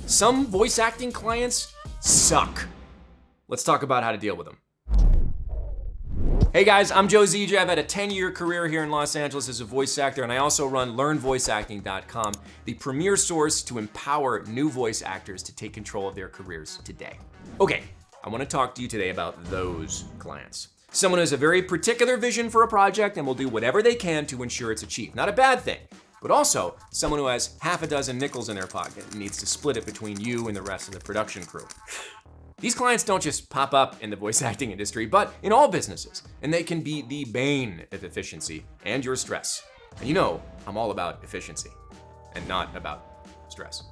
Some voice acting clients suck. Let's talk about how to deal with them. Hey guys, I'm Joe ZJ. I've had a 10-year career here in Los Angeles as a voice actor, and I also run LearnVoiceActing.com, the premier source to empower new voice actors to take control of their careers today. Okay, I want to talk to you today about those clients. Someone who has a very particular vision for a project and will do whatever they can to ensure it's achieved. Not a bad thing, but also someone who has half a dozen nickels in their pocket and needs to split it between you and the rest of the production crew. These clients don't just pop up in the voice acting industry, but in all businesses, and they can be the bane of efficiency and your stress. And you know, I'm all about efficiency and not about stress.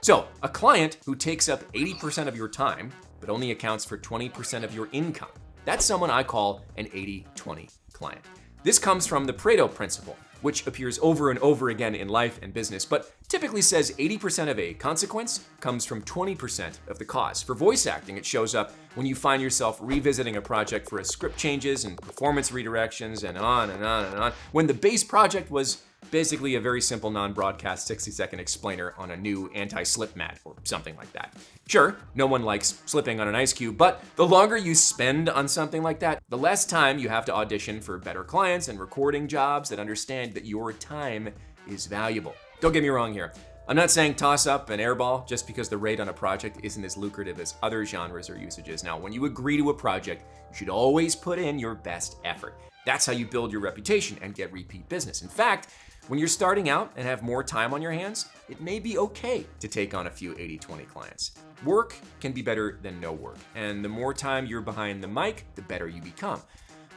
So, a client who takes up 80% of your time, but only accounts for 20% of your income, that's someone I call an 80-20 client. This comes from the Pareto principle, which appears over and over again in life and business, but typically says 80% of a consequence comes from 20% of the cause. For voice acting, it shows up when you find yourself revisiting a project for script changes and performance redirections and on and on and on, when the base project was basically a very simple non-broadcast 60-second explainer on a new anti-slip mat or something like that. Sure, no one likes slipping on an ice cube, but the longer you spend on something like that, the less time you have to audition for better clients and recording jobs that understand that your time is valuable. Don't get me wrong here. I'm not saying toss up an airball just because the rate on a project isn't as lucrative as other genres or usages. Now, when you agree to a project, you should always put in your best effort. That's how you build your reputation and get repeat business. In fact, when you're starting out and have more time on your hands, it may be okay to take on a few 80-20 clients. Work can be better than no work, and the more time you're behind the mic, the better you become.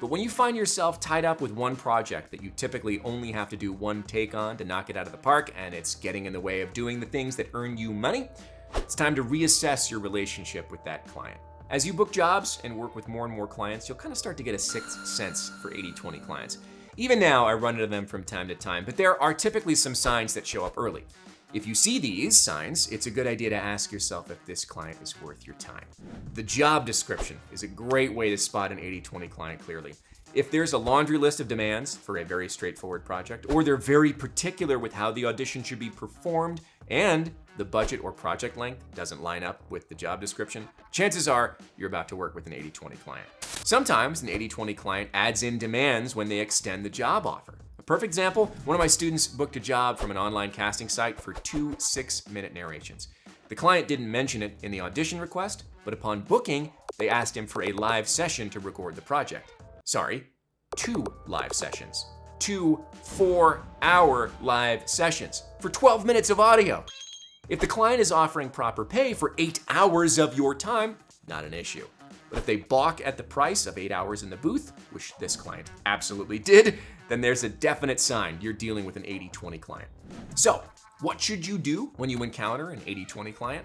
But when you find yourself tied up with one project that you typically only have to do one take on to knock it out of the park, and it's getting in the way of doing the things that earn you money, it's time to reassess your relationship with that client. As you book jobs and work with more and more clients, you'll kind of start to get a sixth sense for 80-20 clients. Even now, I run into them from time to time, but there are typically some signs that show up early. If you see these signs, it's a good idea to ask yourself if this client is worth your time. The job description is a great way to spot an 80-20 client clearly. If there's a laundry list of demands for a very straightforward project, or they're very particular with how the audition should be performed, and the budget or project length doesn't line up with the job description, chances are you're about to work with an 80-20 client. Sometimes an 80-20 client adds in demands when they extend the job offer. A perfect example, one of my students booked a job from an online casting site for 2 6-minute narrations. The client didn't mention it in the audition request, but upon booking, they asked him for a live session to record the project. Sorry, 2 live sessions. 2 4-hour live sessions for 12 minutes of audio. If the client is offering proper pay for 8 hours of your time, not an issue. But if they balk at the price of 8 hours in the booth, which this client absolutely did, then there's a definite sign you're dealing with an 80-20 client. So, what should you do when you encounter an 80-20 client?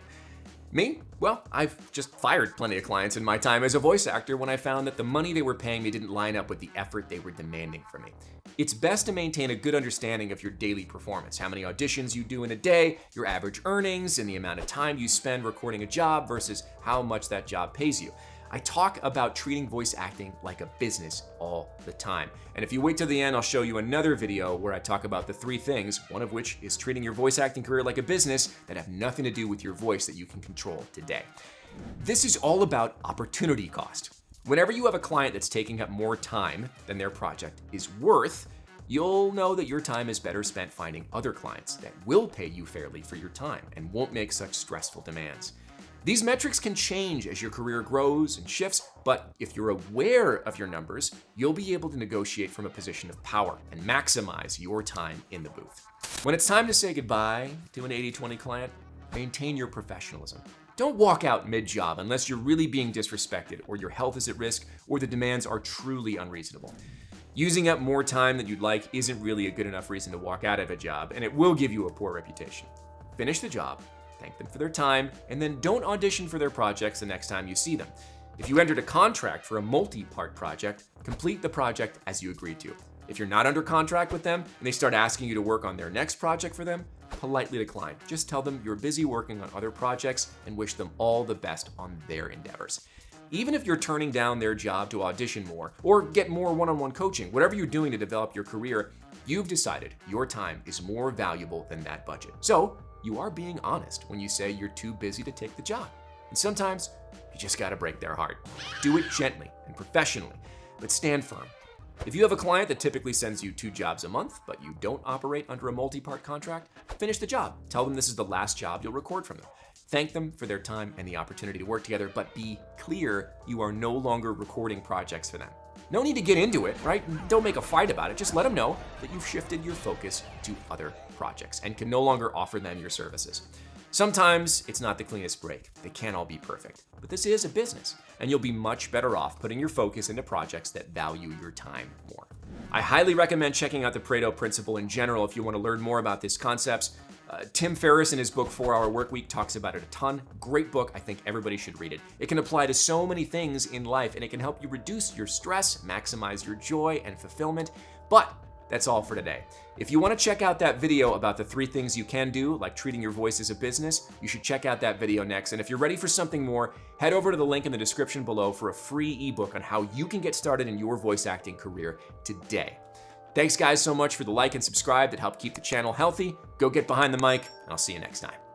Me? Well, I've just fired plenty of clients in my time as a voice actor when I found that the money they were paying me didn't line up with the effort they were demanding from me. It's best to maintain a good understanding of your daily performance, how many auditions you do in a day, your average earnings, and the amount of time you spend recording a job versus how much that job pays you. I talk about treating voice acting like a business all the time. And if you wait till the end, I'll show you another video where I talk about the 3 things, one of which is treating your voice acting career like a business that have nothing to do with your voice that you can control today. This is all about opportunity cost. Whenever you have a client that's taking up more time than their project is worth, you'll know that your time is better spent finding other clients that will pay you fairly for your time and won't make such stressful demands. These metrics can change as your career grows and shifts, but if you're aware of your numbers, you'll be able to negotiate from a position of power and maximize your time in the booth. When it's time to say goodbye to an 80-20 client, maintain your professionalism. Don't walk out mid-job unless you're really being disrespected or your health is at risk or the demands are truly unreasonable. Using up more time than you'd like isn't really a good enough reason to walk out of a job, and it will give you a poor reputation. Finish the job, thank them for their time, and then don't audition for their projects the next time you see them. If you entered a contract for a multi-part project, complete the project as you agreed to. If you're not under contract with them and they start asking you to work on their next project for them, politely decline. Just tell them you're busy working on other projects and wish them all the best on their endeavors. Even if you're turning down their job to audition more or get more one-on-one coaching, whatever you're doing to develop your career, you've decided your time is more valuable than that budget. So you are being honest when you say you're too busy to take the job. And sometimes you just gotta break their heart. Do it gently and professionally, but stand firm. If you have a client that typically sends you 2 jobs a month, but you don't operate under a multi-part contract, finish the job. Tell them this is the last job you'll record from them. Thank them for their time and the opportunity to work together, but be clear you are no longer recording projects for them. No need to get into it, right? Don't make a fight about it. Just let them know that you've shifted your focus to other projects and can no longer offer them your services. Sometimes it's not the cleanest break. They can't all be perfect. But this is a business, and you'll be much better off putting your focus into projects that value your time more. I highly recommend checking out the Pareto Principle in general if you want to learn more about these concepts. Tim Ferriss in his book 4-Hour Workweek talks about it a ton. Great book. I think everybody should read it. It can apply to so many things in life, and it can help you reduce your stress, maximize your joy and fulfillment. But that's all for today. If you want to check out that video about the 3 things you can do, like treating your voice as a business, you should check out that video next. And if you're ready for something more, head over to the link in the description below for a free ebook on how you can get started in your voice acting career today. Thanks guys so much for the like and subscribe that help keep the channel healthy. Go get behind the mic, and I'll see you next time.